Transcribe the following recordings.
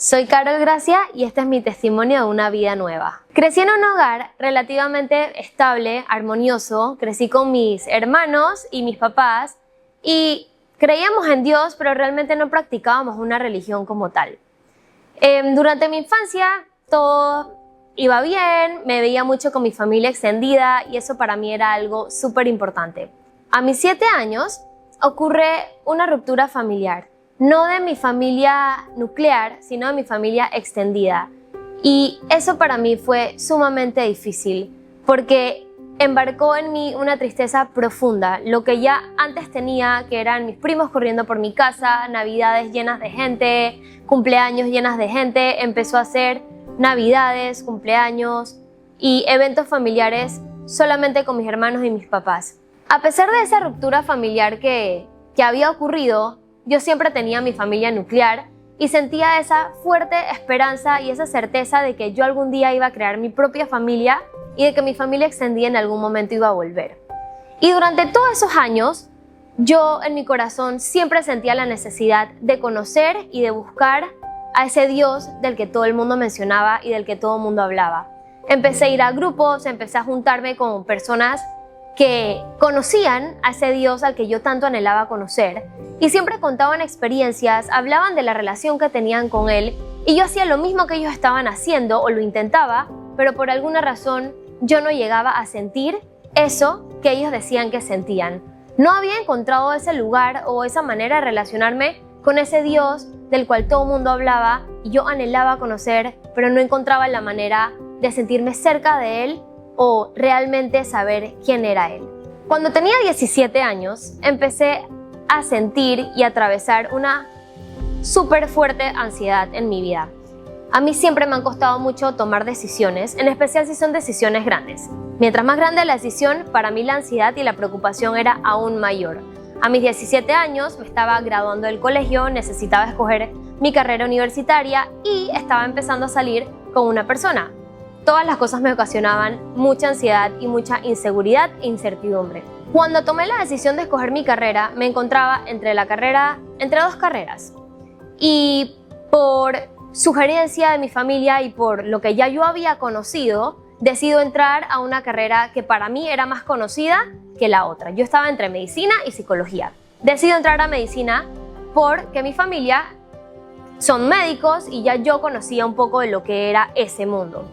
Soy Carol Gracia y este es mi testimonio de una vida nueva. Crecí en un hogar relativamente estable, armonioso. Crecí con mis hermanos y mis papás y creíamos en Dios, pero realmente no practicábamos una religión como tal. Durante mi infancia todo iba bien, me veía mucho con mi familia extendida y eso para mí era algo súper importante. A mis 7 años ocurre una ruptura familiar. No de mi familia nuclear, sino de mi familia extendida. Y eso para mí fue sumamente difícil, porque embarcó en mí una tristeza profunda. Lo que ya antes tenía, que eran mis primos corriendo por mi casa, navidades llenas de gente, cumpleaños llenas de gente, empezó a ser navidades, cumpleaños y eventos familiares solamente con mis hermanos y mis papás. A pesar de esa ruptura familiar que había ocurrido, yo siempre tenía mi familia nuclear y sentía esa fuerte esperanza y esa certeza de que yo algún día iba a crear mi propia familia y de que mi familia extendida en algún momento iba a volver. Y durante todos esos años, yo en mi corazón siempre sentía la necesidad de conocer y de buscar a ese Dios del que todo el mundo mencionaba y del que todo el mundo hablaba. Empecé a ir a grupos, empecé a juntarme con personas que conocían a ese Dios al que yo tanto anhelaba conocer y siempre contaban experiencias, hablaban de la relación que tenían con Él y yo hacía lo mismo que ellos estaban haciendo o lo intentaba, pero por alguna razón yo no llegaba a sentir eso que ellos decían que sentían. No había encontrado ese lugar o esa manera de relacionarme con ese Dios del cual todo el mundo hablaba y yo anhelaba conocer, pero no encontraba la manera de sentirme cerca de Él o realmente saber quién era Él. Cuando tenía 17 años, empecé a sentir y atravesar una súper fuerte ansiedad en mi vida. A mí siempre me han costado mucho tomar decisiones, en especial si son decisiones grandes. Mientras más grande la decisión, para mí la ansiedad y la preocupación era aún mayor. A mis 17 años me estaba graduando del colegio, necesitaba escoger mi carrera universitaria y estaba empezando a salir con una persona. Todas las cosas me ocasionaban mucha ansiedad y mucha inseguridad e incertidumbre. Cuando tomé la decisión de escoger mi carrera, me encontraba entre dos carreras. Y por sugerencia de mi familia y por lo que ya yo había conocido, decido entrar a una carrera que para mí era más conocida que la otra. Yo estaba entre medicina y psicología. Decido entrar a medicina porque mi familia son médicos y ya yo conocía un poco de lo que era ese mundo.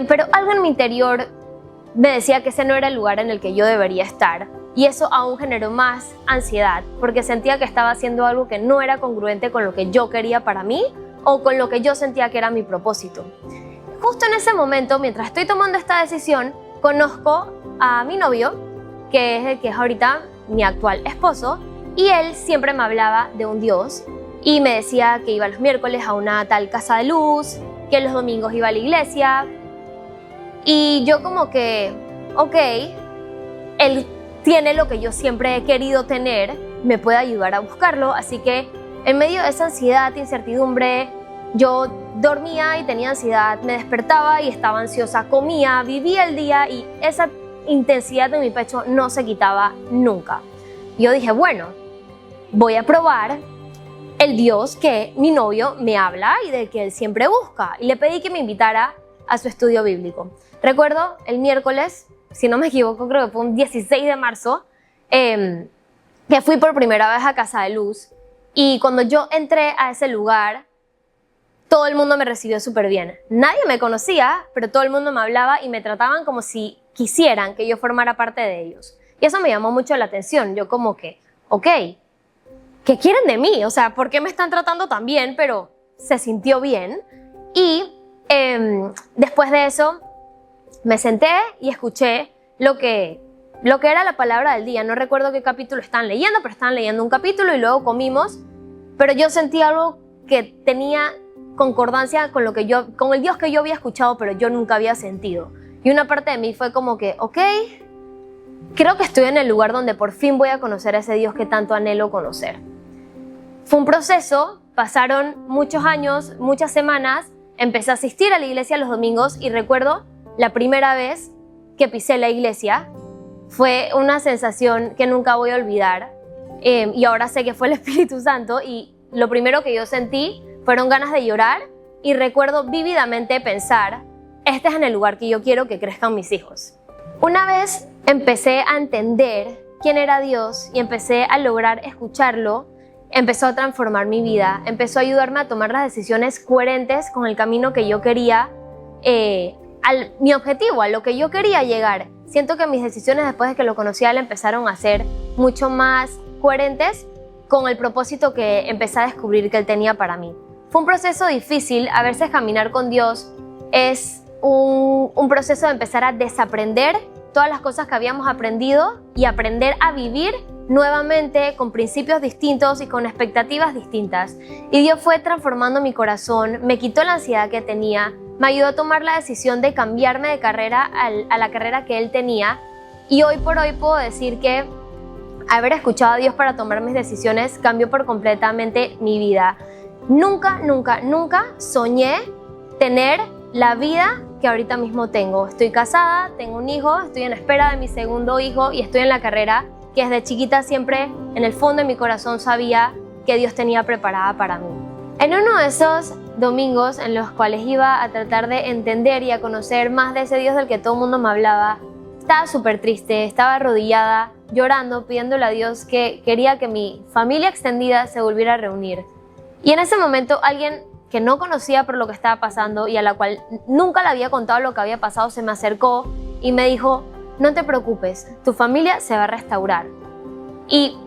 Pero algo en mi interior me decía que ese no era el lugar en el que yo debería estar y eso aún generó más ansiedad porque sentía que estaba haciendo algo que no era congruente con lo que yo quería para mí o con lo que yo sentía que era mi propósito. Justo en ese momento, mientras estoy tomando esta decisión, conozco a mi novio, que es ahorita mi actual esposo, y él siempre me hablaba de un Dios y me decía que iba los miércoles a una tal casa de luz, que los domingos iba a la iglesia. Y yo como que, ok, él tiene lo que yo siempre he querido tener, me puede ayudar a buscarlo, así que en medio de esa ansiedad, incertidumbre, yo dormía y tenía ansiedad, me despertaba y estaba ansiosa, comía, vivía el día y esa intensidad en mi pecho no se quitaba nunca. Yo dije, bueno, voy a probar el Dios que mi novio me habla y del que él siempre busca, y le pedí que me invitara a su estudio bíblico. Recuerdo el miércoles, si no me equivoco, creo que fue un 16 de marzo, que fui por primera vez a Casa de Luz y cuando yo entré a ese lugar, todo el mundo me recibió súper bien. Nadie me conocía, pero todo el mundo me hablaba y me trataban como si quisieran que yo formara parte de ellos. Y eso me llamó mucho la atención. Yo como que, ok, ¿qué quieren de mí? O sea, ¿por qué me están tratando tan bien? Pero se sintió bien. Y después de eso me senté y escuché lo que era la palabra del día. No recuerdo qué capítulo estaban leyendo, pero estaban leyendo un capítulo y luego comimos. Pero yo sentí algo que tenía concordancia con el Dios que yo había escuchado, pero yo nunca había sentido. Y una parte de mí fue como que, ok, creo que estoy en el lugar donde por fin voy a conocer a ese Dios que tanto anhelo conocer. Fue un proceso, pasaron muchos años, muchas semanas. Empecé a asistir a la iglesia los domingos y recuerdo la primera vez que pisé la iglesia. Fue una sensación que nunca voy a olvidar y ahora sé que fue el Espíritu Santo y lo primero que yo sentí fueron ganas de llorar y recuerdo vívidamente pensar, este es en el lugar que yo quiero que crezcan mis hijos. Una vez empecé a entender quién era Dios y empecé a lograr escucharlo, empezó a transformar mi vida, empezó a ayudarme a tomar las decisiones coherentes con el camino que yo quería, mi objetivo, a lo que yo quería llegar. Siento que mis decisiones después de que lo conocí a él empezaron a ser mucho más coherentes con el propósito que empecé a descubrir que él tenía para mí. Fue un proceso difícil, a veces caminar con Dios es un proceso de empezar a desaprender todas las cosas que habíamos aprendido y aprender a vivir nuevamente con principios distintos y con expectativas distintas. Y Dios fue transformando mi corazón, me quitó la ansiedad que tenía, me ayudó a tomar la decisión de cambiarme de carrera a la carrera que Él tenía. Y hoy por hoy puedo decir que haber escuchado a Dios para tomar mis decisiones cambió por completamente mi vida. Nunca soñé tener la vida que ahorita mismo tengo. Estoy casada, tengo un hijo, estoy en espera de mi segundo hijo y estoy en la carrera que desde chiquita siempre en el fondo de mi corazón sabía que Dios tenía preparada para mí. En uno de esos domingos en los cuales iba a tratar de entender y a conocer más de ese Dios del que todo el mundo me hablaba, estaba súper triste, estaba arrodillada, llorando, pidiéndole a Dios que quería que mi familia extendida se volviera a reunir. Y en ese momento alguien que no conocía por lo que estaba pasando y a la cual nunca le había contado lo que había pasado, se me acercó y me dijo, no te preocupes, tu familia se va a restaurar. Y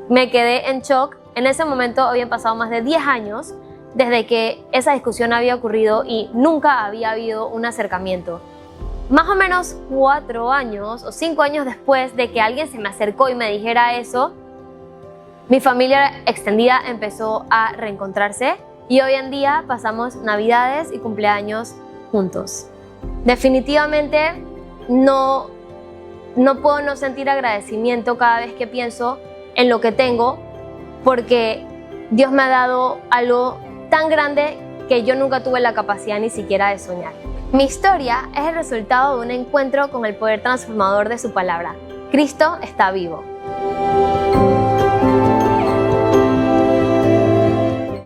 me quedé en shock. En ese momento habían pasado más de 10 años desde que esa discusión había ocurrido y nunca había habido un acercamiento. Más o menos 4 años o 5 años después de que alguien se me acercó y me dijera eso, mi familia extendida empezó a reencontrarse y hoy en día pasamos Navidades y cumpleaños juntos. Definitivamente no puedo no sentir agradecimiento cada vez que pienso en lo que tengo, porque Dios me ha dado algo tan grande que yo nunca tuve la capacidad ni siquiera de soñar. Mi historia es el resultado de un encuentro con el poder transformador de su palabra. Cristo está vivo.